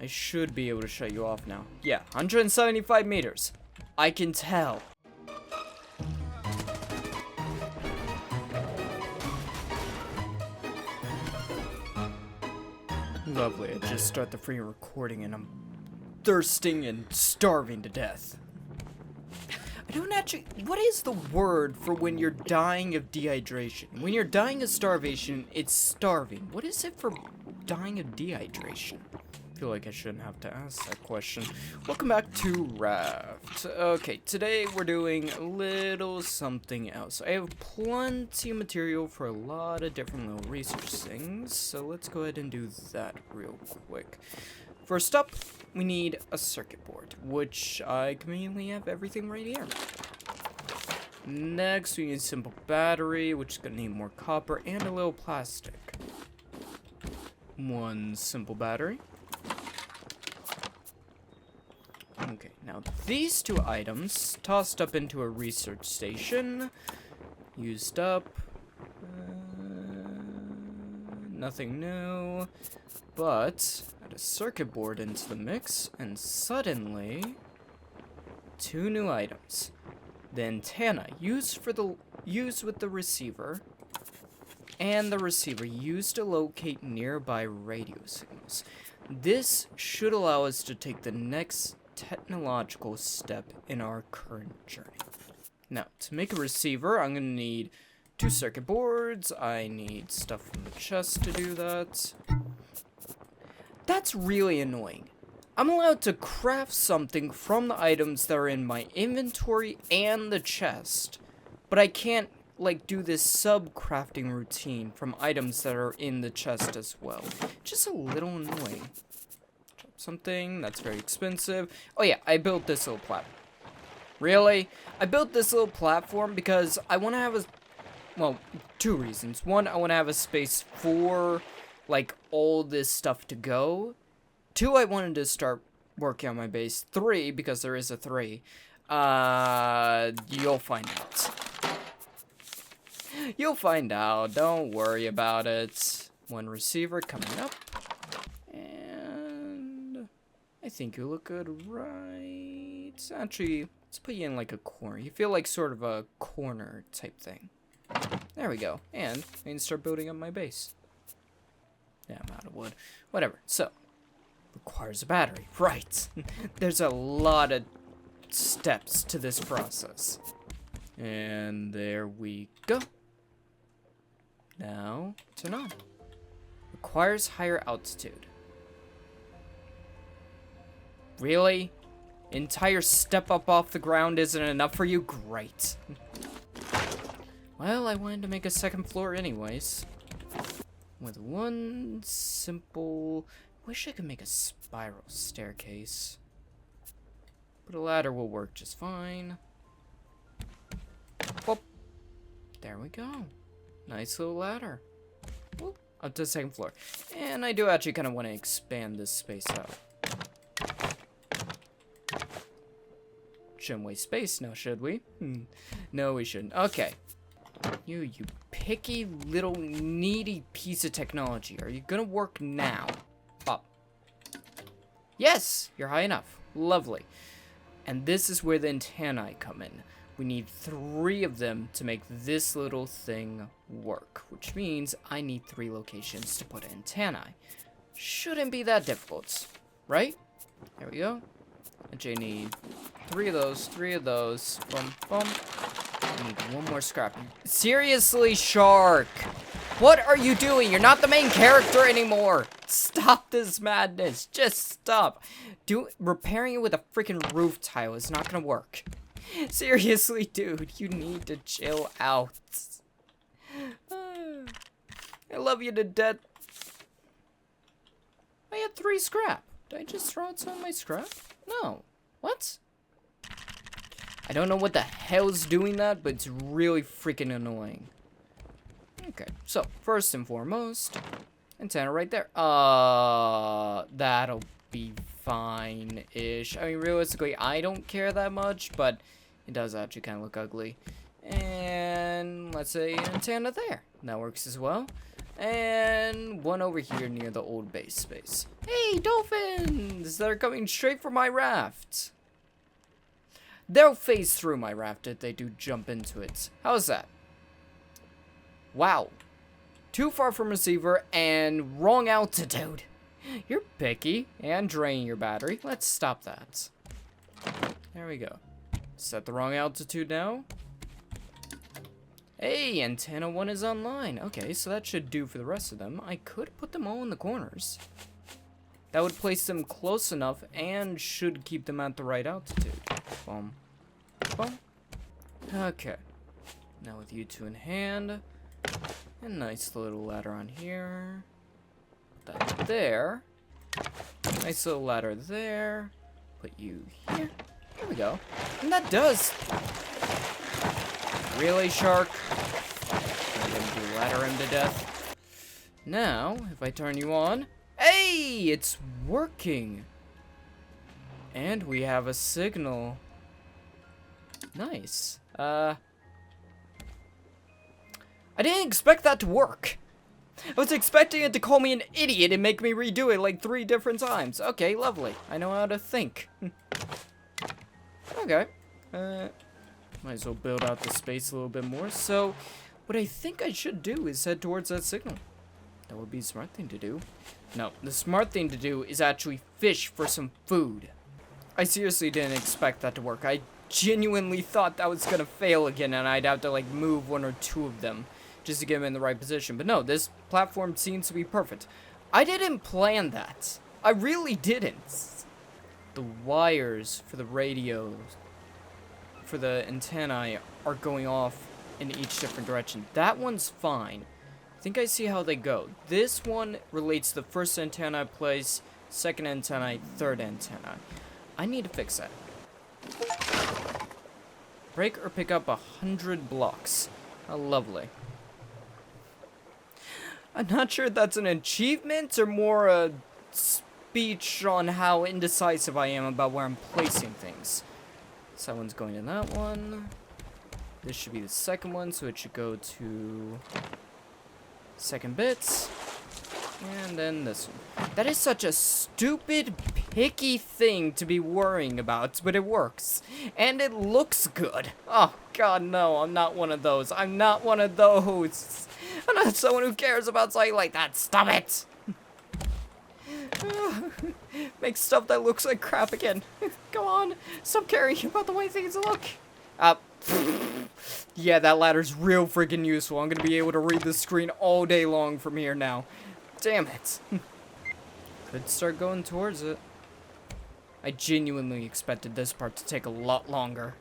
I should be able to shut you off now. Yeah, 175 meters. I can tell. Lovely, I just start the free recording and I'm thirsting and starving to death. I don't actually... What is the word for when you're dying of dehydration? When you're dying of starvation, it's starving. What is it for dying of dehydration? I feel like I shouldn't have to ask that question. Welcome back to Raft. Okay, today we're doing a little something else. I have plenty of material for a lot of different little research things, so let's go ahead and do that real quick. First up, we need a circuit board, which I conveniently have everything right here. Next, we need a simple battery, which is going to need more copper and a little plastic. One simple battery. Okay, now these two items tossed up into a research station. Used up. Nothing new. But add a circuit board into the mix, and suddenly, two new items. The antenna used with the receiver, and the receiver used to locate nearby radio signals. This should allow us to take the next technological step in our current journey. Now, to make a receiver, I'm going to need two circuit boards. I need stuff from the chest to do that. That's really annoying. I'm allowed to craft something from the items that are in my inventory and the chest, but I can't, like, do this sub-crafting routine from items that are in the chest as well. Just a little annoying. Something that's very expensive. Oh yeah, I built this little platform. Really? I built this little platform because I want to have a... Well, two reasons. One, I want to have a space for, like, all this stuff to go. Two, I wanted to start working on my base. Three, because there is a 3. You'll find out. You'll find out. Don't worry about it. One receiver coming up. I think you look good, right? Actually, let's put you in like a corner. You feel like sort of a corner type thing. There we go. And I can start building up my base. Yeah, I'm out of wood. Whatever. So, requires a battery. Right. There's a lot of steps to this process. And there we go. Now, turn on. Requires higher altitude. Really? Entire step up off the ground isn't enough for you? Great. Well, I wanted to make a second floor anyways. With one simple... Wish I could make a spiral staircase. But a ladder will work just fine. Whoop. There we go. Nice little ladder. Whoop. Up to the second floor. And I do actually kind of want to expand this space out. Shouldn't waste space now, should we? No, we shouldn't. Okay. You picky little needy piece of technology. Are you gonna work now? Up. Yes! You're high enough. Lovely. And this is where the antennae come in. We need 3 of them to make this little thing work. Which means I need 3 locations to put antennae. Shouldn't be that difficult. Right? There we go. And I need 3 of those, 3 of those. Boom, boom. I need 1 more scrap. Seriously, Shark? What are you doing? You're not the main character anymore. Stop this madness. Just stop. Repairing it with a freaking roof tile is not gonna work. Seriously, dude, you need to chill out. I love you to death. I had 3 scrap. Did I just throw out some of my scrap? No. What? I don't know what the hell's doing that, but it's really freaking annoying. Okay, so first and foremost, antenna right there. That'll be fine-ish. I mean, realistically, I don't care that much, but it does actually kind of look ugly. And let's say antenna there. That works as well. And one over here near the old base space. Hey, dolphins! They're coming straight for my raft. They'll phase through my raft if they do jump into it. How's that? Wow. Too far from receiver and wrong altitude. You're picky and draining your battery. Let's stop that. There we go. Set the wrong altitude now. Hey, antenna 1 is online. Okay, so that should do for the rest of them. I could put them all in the corners. That would place them close enough and should keep them at the right altitude. Boom. Boom. Okay. Now with you two in hand. A nice little ladder on here. Put that there. Nice little ladder there. Put you here. There we go. And that does. Really, shark? I'm gonna do ladder him to death. Now, if I turn you on. Hey! It's working! And we have a signal. Nice. I didn't expect that to work. I was expecting it to call me an idiot and make me redo it like 3 different times. Okay, lovely. I know how to think. Okay. Might as well build out the space a little bit more. So, what I think I should do is head towards that signal. That would be a smart thing to do. No, the smart thing to do is actually fish for some food. I seriously didn't expect that to work. I genuinely thought that was gonna fail again and I'd have to like move 1 or 2 of them just to get them in the right position. But no, this platform seems to be perfect. I didn't plan that. I really didn't. The wires for the radios, for the antennae, are going off in each different direction. That one's fine. I think I see how they go. This one relates to the first antenna I place, second antenna, third antenna. I need to fix that. Break or pick up 100 blocks. How lovely. I'm not sure if that's an achievement or more a speech on how indecisive I am about where I'm placing things. So that one's going to that one. This should be the second one, so it should go to second bits. And then this one. That is such a stupid, picky thing to be worrying about, but it works. And it looks good. Oh, God, no, I'm not one of those. I'm not one of those. I'm not someone who cares about something like that. Stop it. Make stuff that looks like crap again. Go on. Stop caring about the way things look. Yeah, that ladder's real freaking useful. I'm gonna be able to read the screen all day long from here now. Damn it. Could start going towards it. I genuinely expected this part to take a lot longer.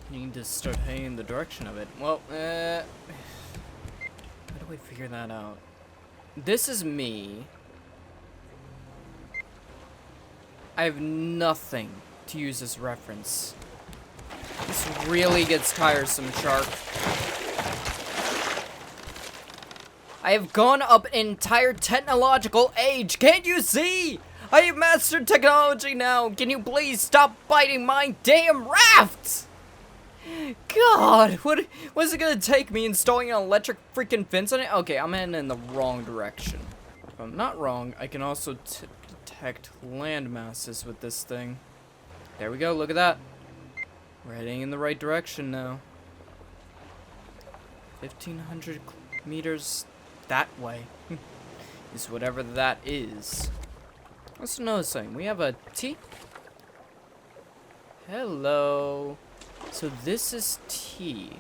Need to start heading in the direction of it. Well, how do I figure that out? This is me. I have nothing to use as reference. This really gets tiresome, shark. I have gone up an entire technological age. Can't you see? I have mastered technology now. Can you please stop biting my damn raft? God, what is it gonna take me installing an electric freaking fence on it? Okay, I'm heading in the wrong direction. If I'm not wrong, I can also detect land masses with this thing. There we go, look at that. We're heading in the right direction now. 1,500 meters that way. Is whatever that is. Let's know something. We have a T. Hello. So this is T.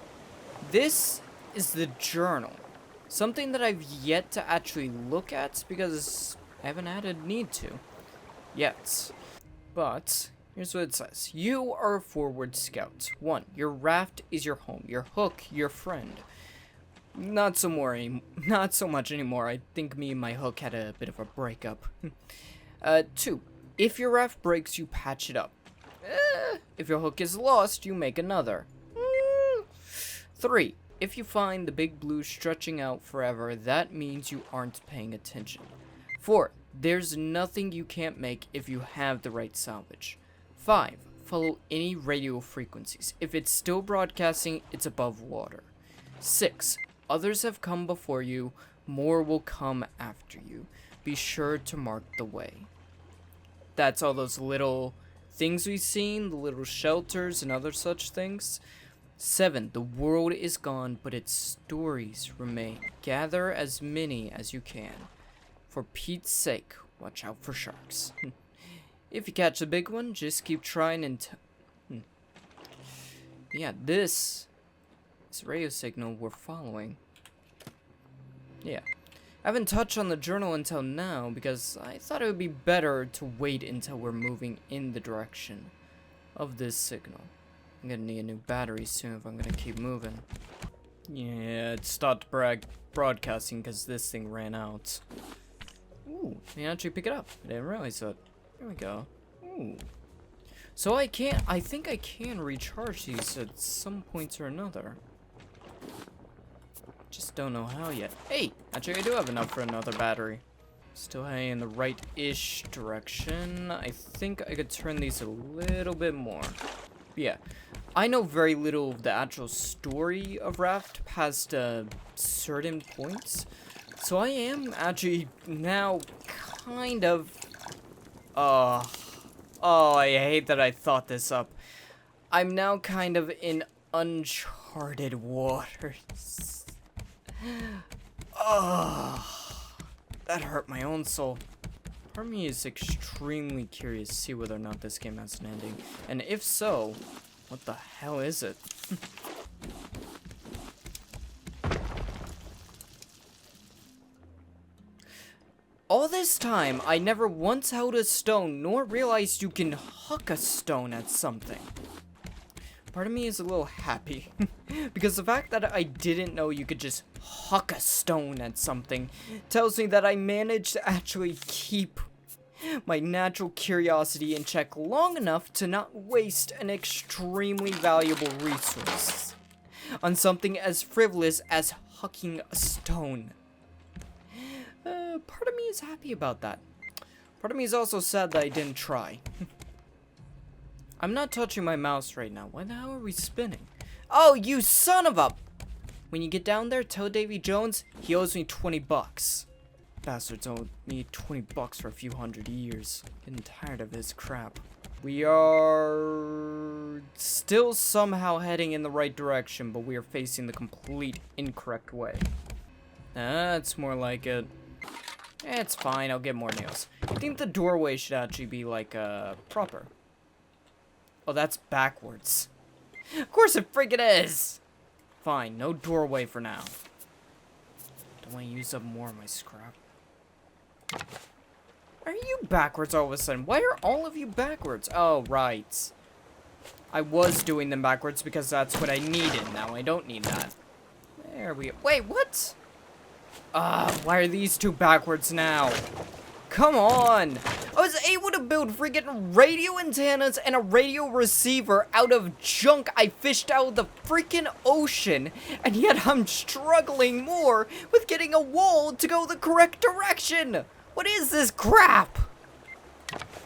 This is the journal. Something that I've yet to actually look at because I haven't had a need to yet. But here's what it says. You are a forward scout. 1. Your raft is your home. Your hook, your friend. Not so much anymore. I think me and my hook had a bit of a breakup. 2. If your raft breaks, you patch it up. If your hook is lost, you make another. 3. If you find the big blue stretching out forever, that means you aren't paying attention. 4. There's nothing you can't make if you have the right salvage. 5. Follow any radio frequencies. If it's still broadcasting, it's above water. 6. Others have come before you. more will come after you. Be sure to mark the way. That's all those little things we've seen, the little shelters and other such things. 7. The world is gone, but its stories remain. Gather as many as you can. For Pete's sake, watch out for sharks. If you catch a big one, just keep trying until... Yeah, this radio signal we're following. Yeah. I haven't touched on the journal until now because I thought it would be better to wait until we're moving in the direction of this signal. I'm gonna need a new battery soon if I'm gonna keep moving. Yeah, it stopped broadcasting because this thing ran out. Ooh, you actually pick it up. I didn't realize that. There we go. Ooh. So I think I can recharge these at some points or another. Just don't know how yet. Hey, actually I do have enough for another battery. Still heading in the right-ish direction. I think I could turn these a little bit more. Yeah, I know very little of the actual story of Raft past certain points. So I am actually now kind of... Oh, I hate that I thought this up. I'm now kind of in uncharted waters. Oh, that hurt my own soul. Part of me is extremely curious to see whether or not this game has an ending. And if so, what the hell is it? All this time, I never once held a stone, nor realized you can huck a stone at something. Part of me is a little happy, because the fact that I didn't know you could just huck a stone at something tells me that I managed to actually keep my natural curiosity in check long enough to not waste an extremely valuable resource on something as frivolous as hucking a stone. Part of me is happy about that. Part of me is also sad that I didn't try. I'm not touching my mouse right now. Why the hell are we spinning? Oh, you son of a... When you get down there, tell Davy Jones he owes me 20 bucks. Bastards owe me 20 bucks for a few hundred years. Getting tired of his crap. We are still somehow heading in the right direction, but we are facing the complete incorrect way. That's more like it. It's fine, I'll get more nails. I think the doorway should actually be, like, proper. Oh, that's backwards. Of course it freaking is! Fine, no doorway for now. Don't want to use up more of my scrap. Are you backwards all of a sudden? Why are all of you backwards? Oh, right. I was doing them backwards because that's what I needed. Now I don't need that. There we go. Wait, what? Why are these two backwards now? Come on! I was able to build freaking radio antennas and a radio receiver out of junk I fished out of the freaking ocean, and yet I'm struggling more with getting a wall to go the correct direction! What is this crap?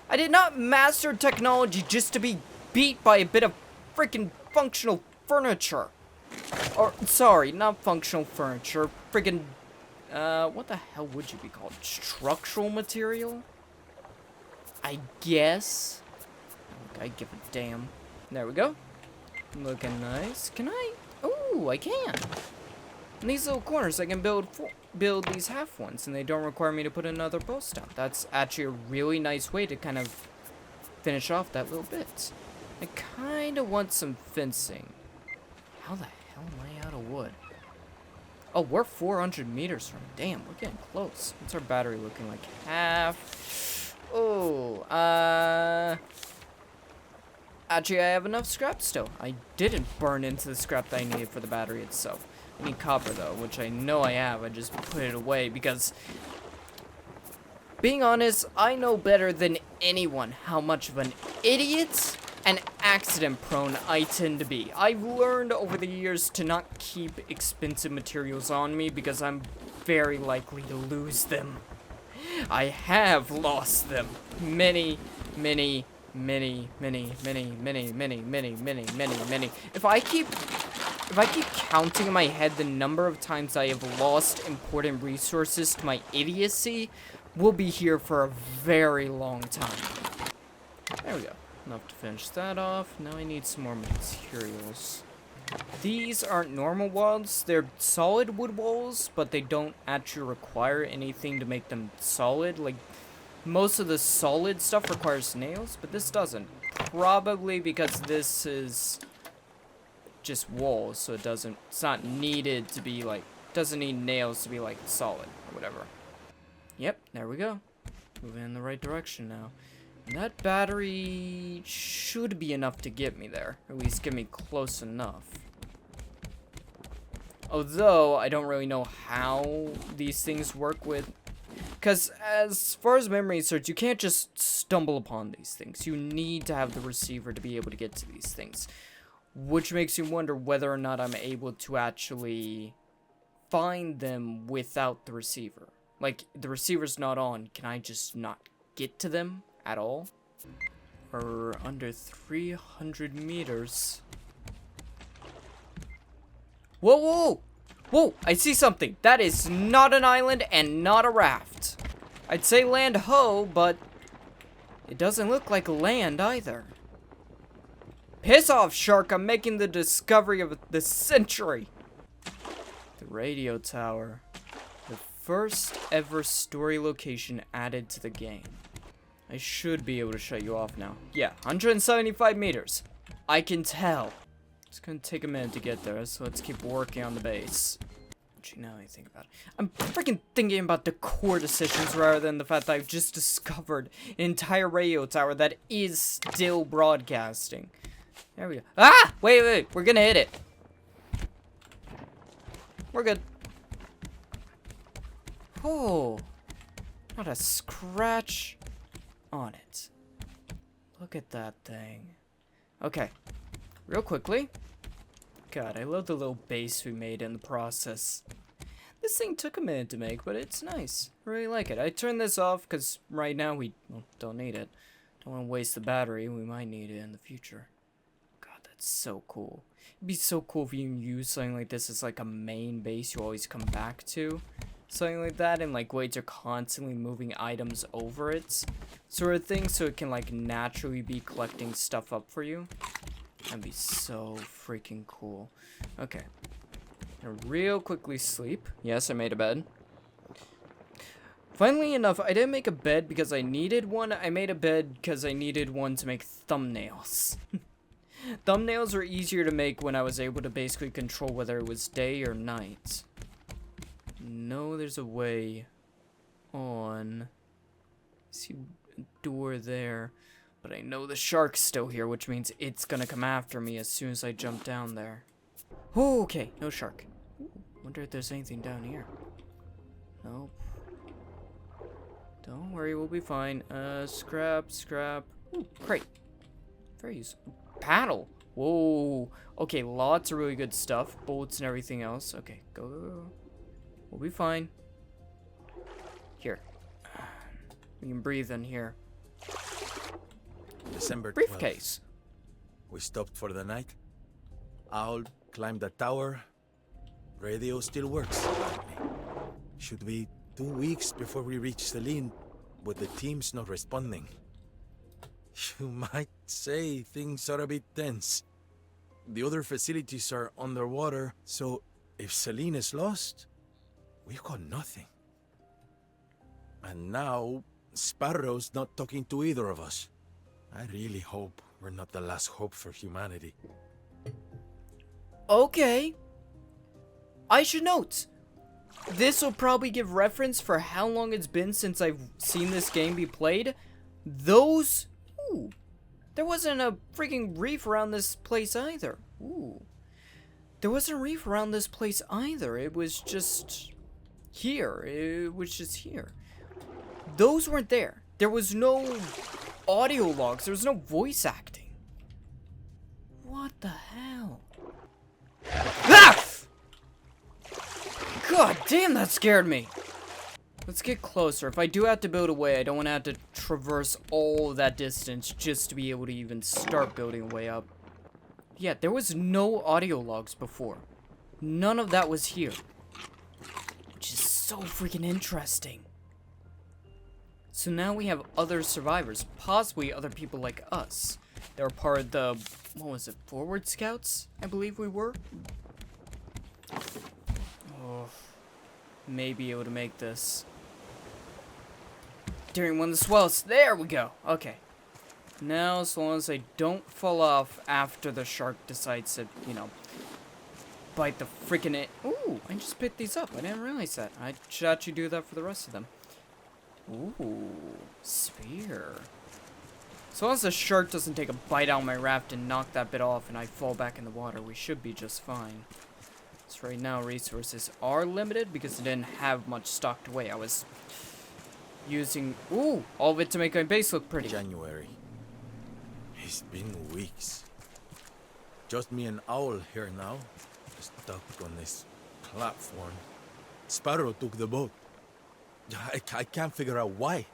I did not master technology just to be beat by a bit of freaking functional furniture. Or, sorry, not functional furniture, freaking... what the hell would you be called? Structural material? I guess. I give a damn. There we go. Looking nice. Can I? Ooh, I can. In these little corners, I can build these half ones, and they don't require me to put another post down. That's actually a really nice way to kind of finish off that little bit. I kind of want some fencing. How the hell am I out of wood? Oh, we're 400 meters from it. Damn, we're getting close. What's our battery looking like? Half. Oh, actually, I have enough scrap still. I didn't burn into the scrap that I needed for the battery itself. I need copper, though, which I know I have. I just put it away because, being honest, I know better than anyone how much of an idiot and accident-prone I tend to be. I've learned over the years to not keep expensive materials on me because I'm very likely to lose them. I have lost them many. If if I keep counting in my head the number of times I have lost important resources to my idiocy, we'll be here for a very long time. There we go. Enough to finish that off. Now I need some more materials. These aren't normal walls. They're solid wood walls, but they don't actually require anything to make them solid. Like, most of the solid stuff requires nails, but this doesn't. Probably because this is just walls, so it's not needed to be like, doesn't need nails to be like solid or whatever. Yep, there we go. Moving in the right direction now. And that battery should be enough to get me there. Or at least get me close enough. Although, I don't really know how these things work with... Because as far as memory search, you can't just stumble upon these things. You need to have the receiver to be able to get to these things. Which makes you wonder whether or not I'm able to actually find them without the receiver. Like, the receiver's not on. Can I just not get to them at all? Or under 300 meters. Whoa, whoa, whoa! I see something. That is not an island and not a raft. I'd say land ho, but it doesn't look like land either. Piss off, shark. I'm making the discovery of the century. The radio tower. The first ever story location added to the game. I should be able to shut you off now. Yeah, 175 meters. I can tell. It's gonna take a minute to get there, so let's keep working on the base. Actually, now I think about it, I'm freaking thinking about the core decisions rather than the fact that I've just discovered an entire radio tower that is still broadcasting. There we go. Ah! Wait, we're gonna hit it. We're good. Oh, not a scratch on it. Look at that thing. Okay, real quickly. God, I love the little base we made in the process. This thing took a minute to make, but it's nice. I really like it. I turned this off because right now we don't need it. Don't want to waste the battery. We might need it in the future. God, that's so cool. It'd be so cool if you can use something like this as like a main base you always come back to. Something like that, and like ways are constantly moving items over it. Sort of thing, so it can like naturally be collecting stuff up for you. That'd be so freaking cool. Okay. Now real quickly sleep. Yes, I made a bed. Funnily enough, I didn't make a bed because I needed one. I made a bed because I needed one to make thumbnails. Thumbnails were easier to make when I was able to basically control whether it was day or night. No, there's a way on. See a door there. But I know the shark's still here, which means it's gonna come after me as soon as I jump down there. Oh, okay, no shark. Ooh, wonder if there's anything down here. Nope. Don't worry, we'll be fine. Scrap. Ooh, crate. Very useful. Paddle. Whoa. Okay, lots of really good stuff. Bolts and everything else. Okay, go. We'll be fine. Here. We can breathe in here. December 12th. Briefcase. We stopped for the night. Owl climbed the tower. Radio still works, apparently. Should be 2 weeks before we reach Celine, but the team's not responding. You might say things are a bit tense. The other facilities are underwater, so if Celine is lost, we've got nothing. And now, Sparrow's not talking to either of us. I really hope we're not the last hope for humanity. Okay. I should note, this will probably give reference for how long it's been since I've seen this game be played. Those... Ooh. There wasn't a freaking reef around this place either. Ooh. There wasn't a reef around this place either. It was just... here. It was just here. Those weren't there. There was no audio logs. There was no voice acting. What the hell? Ah! God damn, that scared me. Let's get closer. If I do have to build a way, I don't want to have to traverse all of that distance just to be able to even start building a way up. Yeah, there was no audio logs before. None of that was here. Which is so freaking interesting. So now we have other survivors, possibly other people like us. They're part of the, what was it, Forward Scouts, I believe we were? Oh, maybe able to make this. During one of the swells, there we go, okay. Now, as long as I don't fall off after the shark decides to, you know, bite the freaking it. Ooh, I just picked these up, I didn't realize that. I should actually do that for the rest of them. Ooh, spear. So long as the shark doesn't take a bite out of my raft and knock that bit off and I fall back in the water, we should be just fine. So right now resources are limited because I didn't have much stocked away. I was using, ooh, all of it to make my base look pretty. January. It's been weeks. Just me and Owl here now, stuck on this platform. Sparrow took the boat. I can't figure out why.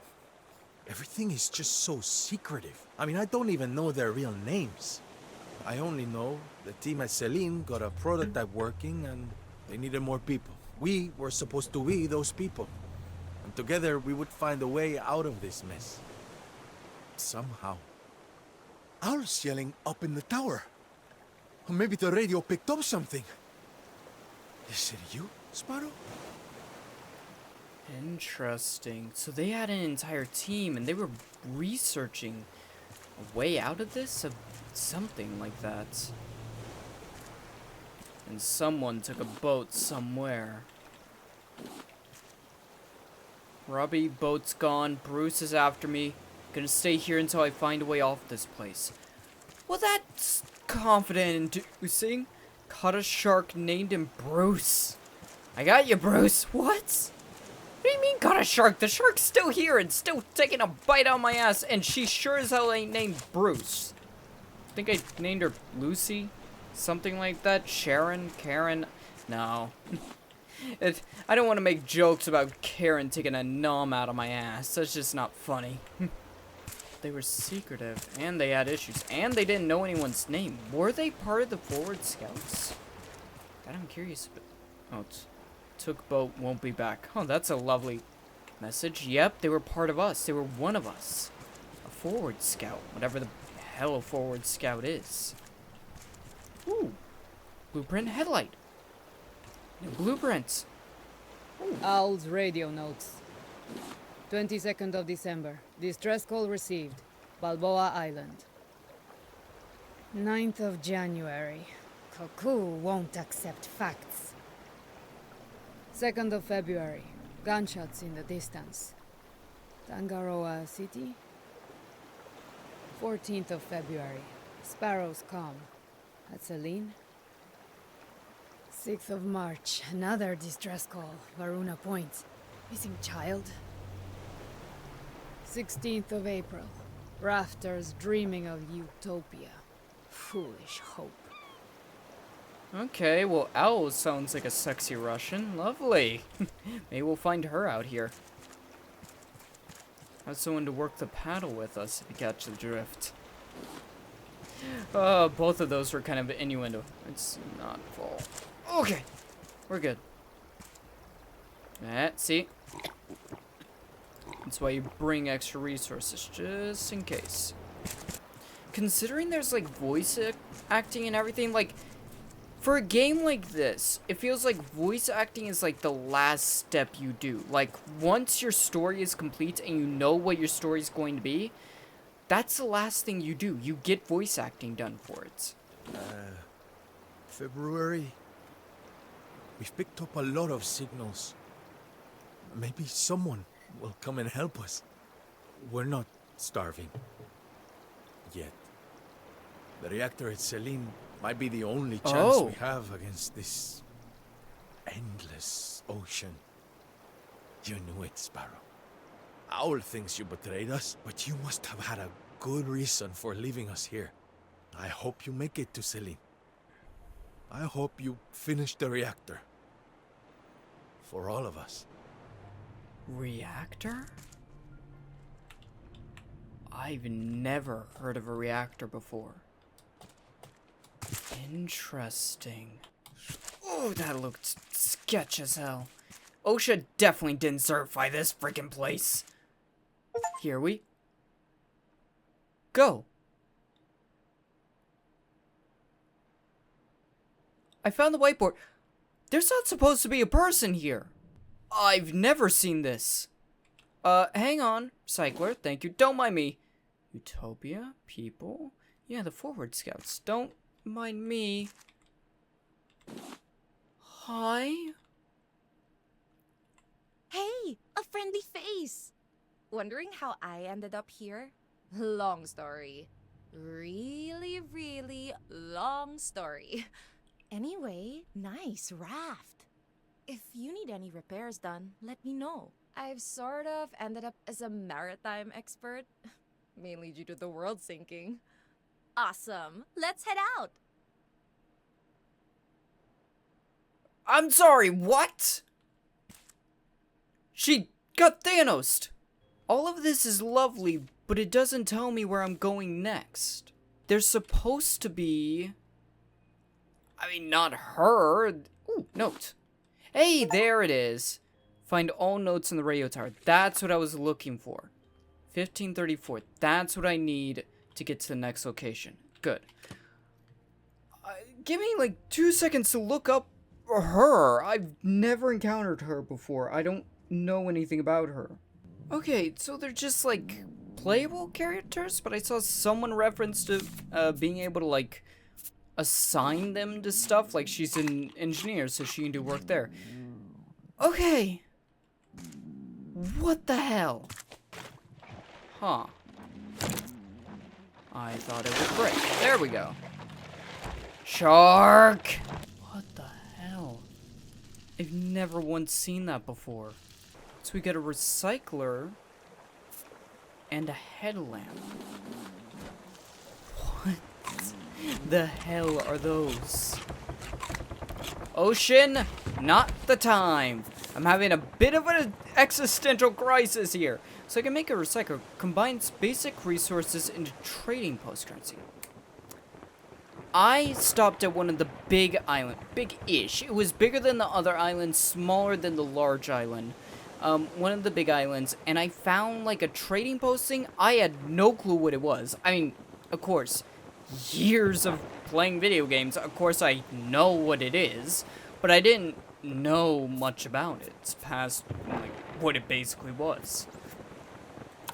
Everything is just so secretive. I mean, I don't even know their real names. I only know the team at Celine got a prototype working and they needed more people. We were supposed to be those people. And together we would find a way out of this mess. Somehow. Owl's yelling up in the tower. Or maybe the radio picked up something. Is it you, Sparrow? Interesting. So they had an entire team and they were researching a way out of this? Something like that. And someone took a boat somewhere. Robbie, boat's gone. Bruce is after me. Gonna stay here until I find a way off this place. Well, that's confident-inducing. Caught a shark named him Bruce. I got you, Bruce. What? What do you mean caught a shark? The shark's still here and still taking a bite out of my ass, and she sure as hell ain't named Bruce. I think I named her Lucy? Something like that? Sharon? Karen? No. I don't want to make jokes about Karen taking a numb out of my ass. That's just not funny. They were secretive, and they had issues, and they didn't know anyone's name. Were they part of the Forward Scouts? That I'm curious about. Oh, took boat, won't be back. Oh, that's a lovely message. Yep, they were part of us. They were one of us. A Forward Scout, whatever the hell a Forward Scout is. Ooh, blueprint headlight. New blueprints. Ooh. Owl's radio notes. 22nd of December. Distress call received. Balboa Island. 9th of January. Cuckoo won't accept facts. 2nd of February. Gunshots in the distance. Tangaroa City. 14th of February. Sparrows calm. At Celine. 6th of March. Another distress call. Varuna Point. Missing child. 16th of April. Rafters dreaming of utopia. Foolish hope. Okay, well, Owl sounds like a sexy Russian. Lovely. Maybe we'll find her out here. Have someone to work the paddle with us if you catch the drift. Both of those were kind of innuendo. It's not full. Okay, we're good. See? That's why you bring extra resources, just in case. Considering there's, like, voice acting and everything, like, for a game like this, it feels like voice acting is, like, the last step you do. Like, once your story is complete and you know what your story is going to be, that's the last thing you do. You get voice acting done for it. February? We've picked up a lot of signals. Maybe someone will come and help us. We're not starving. Yet. The reactor at Celine might be the only chance we have against this endless ocean. You knew it, Sparrow. Owl thinks you betrayed us, but you must have had a good reason for leaving us here. I hope you make it to Celine. I hope you finish the reactor. For all of us. Reactor? I've never heard of a reactor before. Interesting. Oh, that looked sketch as hell. OSHA definitely didn't certify this freaking place. Here we go. I found the whiteboard. There's not supposed to be a person here. I've never seen this. Hang on, Cycler. Thank you. Don't mind me. Utopia, people. Yeah, the forward scouts. Don't mind me. Hi? Hey, a friendly face! Wondering how I ended up here? Long story. Really, really long story. Anyway, nice raft. If you need any repairs done, let me know. I've sort of ended up as a maritime expert, mainly due to the world sinking. Awesome! Let's head out! I'm sorry, what? She got Thanos'd. All of this is lovely, but it doesn't tell me where I'm going next. There's supposed to be... I mean, not her. Ooh, note. Hey, there it is. Find all notes in the radio tower. That's what I was looking for. 1534. That's what I need to get to the next location. Good. Give me like 2 seconds to look up her. I've never encountered her before. I don't know anything about her. Okay, so they're just like playable characters, but I saw someone reference to being able to like assign them to stuff. Like she's an engineer, so she can do work there. Okay. What the hell? Huh. I thought it would break. There we go. Shark! What the hell? I've never once seen that before. So we got a recycler and a headlamp. What the hell are those? Ocean, not the time. I'm having a bit of an existential crisis here. So I can make a recycler, combines basic resources into trading post currency. I stopped at one of the big island, big-ish. It was bigger than the other islands, smaller than the large island. One of the big islands, and I found like a trading posting. I had no clue what it was. I mean, of course, years of playing video games, of course I know what it is, but I didn't know much about it past like what it basically was.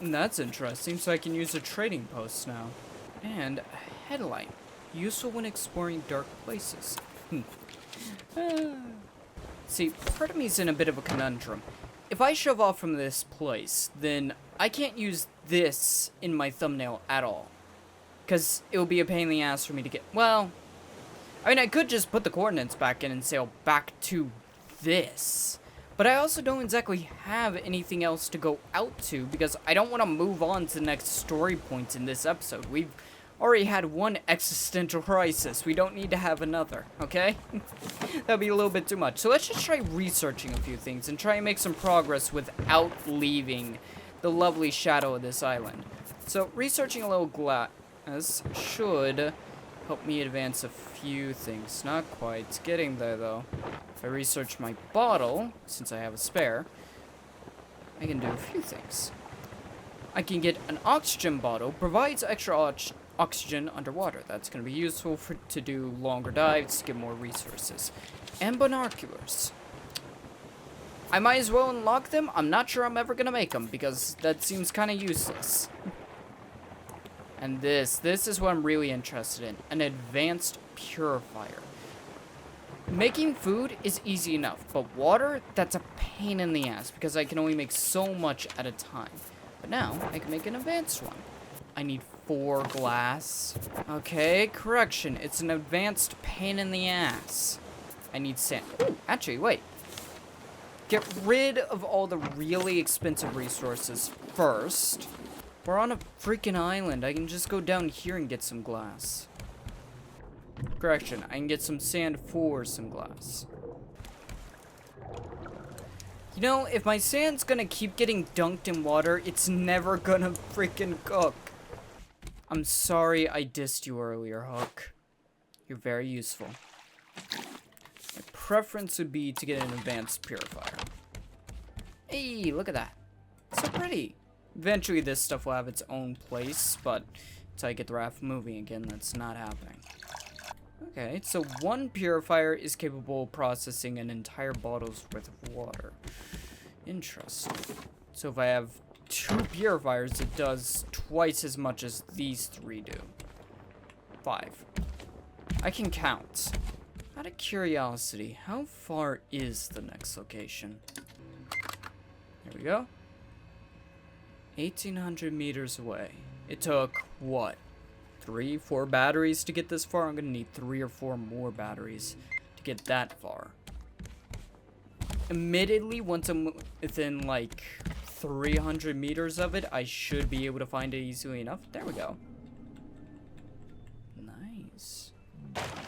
And that's interesting, so I can use a trading post now. And a headlight, useful when exploring dark places. See, part of me's in a bit of a conundrum. If I shove off from this place, then I can't use this in my thumbnail at all. Because it will be a pain in the ass for me to get... Well, I mean, I could just put the coordinates back in and sail back to this. But I also don't exactly have anything else to go out to, because I don't want to move on to the next story point in this episode. We've already had one existential crisis. We don't need to have another, okay? That'd be a little bit too much. So let's just try researching a few things and try and make some progress without leaving the lovely shadow of this island. So researching a little glass should help me advance a few things. Not quite. It's getting there, though. If I research my bottle, since I have a spare, I can do a few things. I can get an oxygen bottle. Provides extra oxygen underwater. That's going to be useful to do longer dives, to get more resources. And binoculars. I might as well unlock them. I'm not sure I'm ever going to make them, because that seems kind of useless. And this is what I'm really interested in. An advanced purifier. Making food is easy enough, but water, that's a pain in the ass, because I can only make so much at a time. But now, I can make an advanced one. I need 4 glass. Okay, correction. It's an advanced pain in the ass. I need sand. Ooh, actually, wait. Get rid of all the really expensive resources first. We're on a freaking island. I can just go down here and get some glass. Correction, I can get some sand for some glass. You know, if my sand's gonna keep getting dunked in water, it's never gonna freaking cook. I'm sorry I dissed you earlier, Hook. You're very useful. My preference would be to get an advanced purifier. Hey, look at that. So pretty. Eventually this stuff will have its own place, but until I get the raft moving again, that's not happening. Okay, so one purifier is capable of processing an entire bottle's worth of water. Interesting. So if I have 2 purifiers, it does twice as much as these 3 do. 5. I can count. Out of curiosity, how far is the next location? Here we go. 1,800 meters away. It took, what? 3, 4 batteries to get this far? I'm gonna need 3 or 4 more batteries to get that far. Admittedly, once I'm within, like, 300 meters of it, I should be able to find it easily enough. There we go. Nice.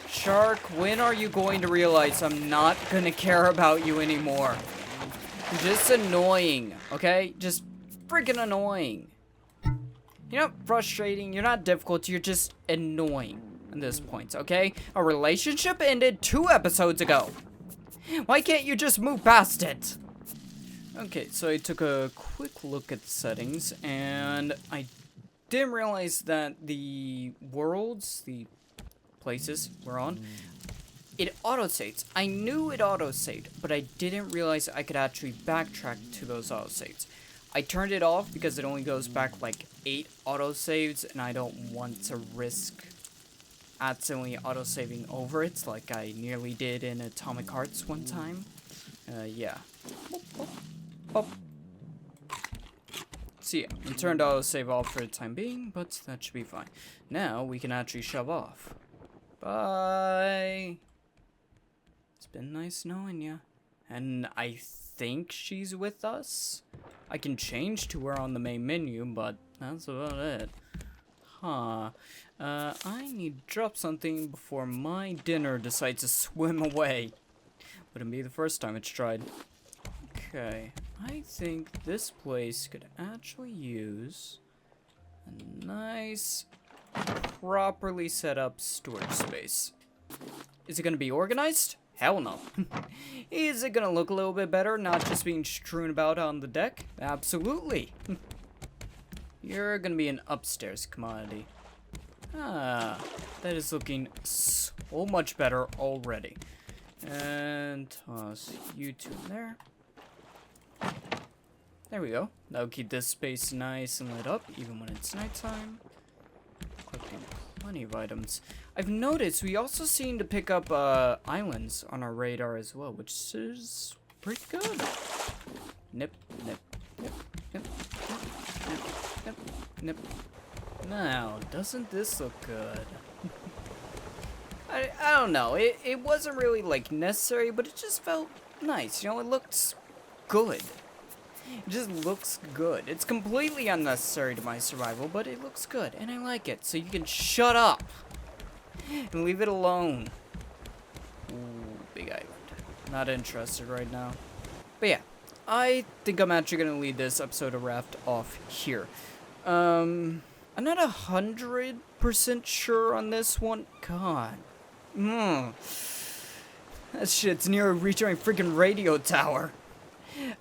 Shark, when are you going to realize I'm not gonna care about you anymore? You're just annoying, okay? Just freaking annoying. You're not frustrating, you're not difficult, you're just annoying at this point, okay? Our relationship ended 2 episodes ago. Why can't you just move past it? Okay, so I took a quick look at the settings, and I didn't realize that the worlds, the places we're on, it autosaves. I knew it autosaved, but I didn't realize I could actually backtrack to those autosaves. I turned it off because it only goes back like 8 autosaves, and I don't want to risk accidentally autosaving over it like I nearly did in Atomic Hearts one time. Yeah. So yeah, I turned autosave off for the time being, but that should be fine. Now we can actually shove off. Bye! It's been nice knowing ya. And I think she's with us? I can change to her on the main menu, but that's about it. Huh. I need to drop something before my dinner decides to swim away. Wouldn't be the first time it's tried. Okay. I think this place could actually use a nice, properly set up storage space. Is it going to be organized? Hell no. Is it going to look a little bit better, not just being strewn about on the deck? Absolutely. You're going to be an upstairs commodity. Ah, that is looking so much better already. And toss you two in there. There we go. That'll keep this space nice and lit up, even when it's nighttime. Collecting plenty of items. I've noticed we also seem to pick up islands on our radar as well, which is pretty good. Nip, nip, nip, nip, nip, nip, nip. Now, doesn't this look good? I don't know. It wasn't really like necessary, but it just felt nice. You know, it looked good. It just looks good. It's completely unnecessary to my survival, but it looks good, and I like it. So you can shut up and leave it alone. Ooh, big island. Not interested right now. But yeah, I think I'm actually gonna leave this episode of Raft off here. I'm not 100% sure on this one. God. That shit's near reaching my freaking radio tower.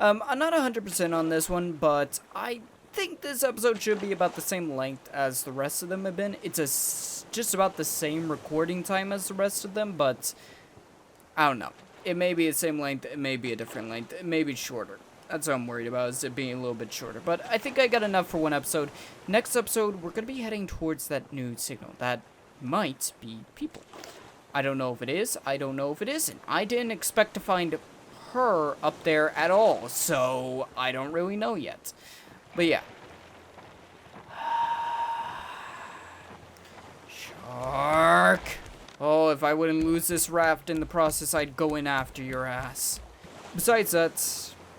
I'm not 100% on this one, but I think this episode should be about the same length as the rest of them have been. It's just about the same recording time as the rest of them, but I don't know. It may be the same length, it may be a different length, it may be shorter. That's what I'm worried about, is it being a little bit shorter. But I think I got enough for one episode. Next episode, we're going to be heading towards that new signal. That might be people. I don't know if it is. I don't know if it isn't. I didn't expect to find her up there at all, so I don't really know yet. But yeah. Shark! Oh, if I wouldn't lose this raft in the process, I'd go in after your ass. Besides that,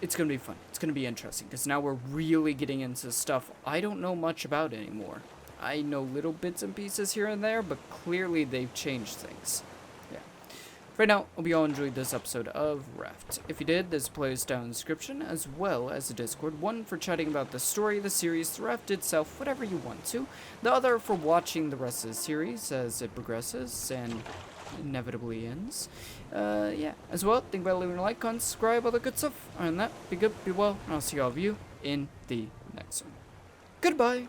it's gonna be fun. It's gonna be interesting, because now we're really getting into stuff I don't know much about anymore. I know little bits and pieces here and there, but clearly they've changed things. Yeah. For now, hope you all enjoyed this episode of Raft. If you did, there's a playlist down in the description, as well as a Discord. One for chatting about the story of the series, the Raft itself, whatever you want to. The other for watching the rest of the series as it progresses, and inevitably ends. Yeah, as well, think about leaving a like, comment, subscribe, all the good stuff. Other than that, be good, be well, and I'll see all of you in the next one. Goodbye!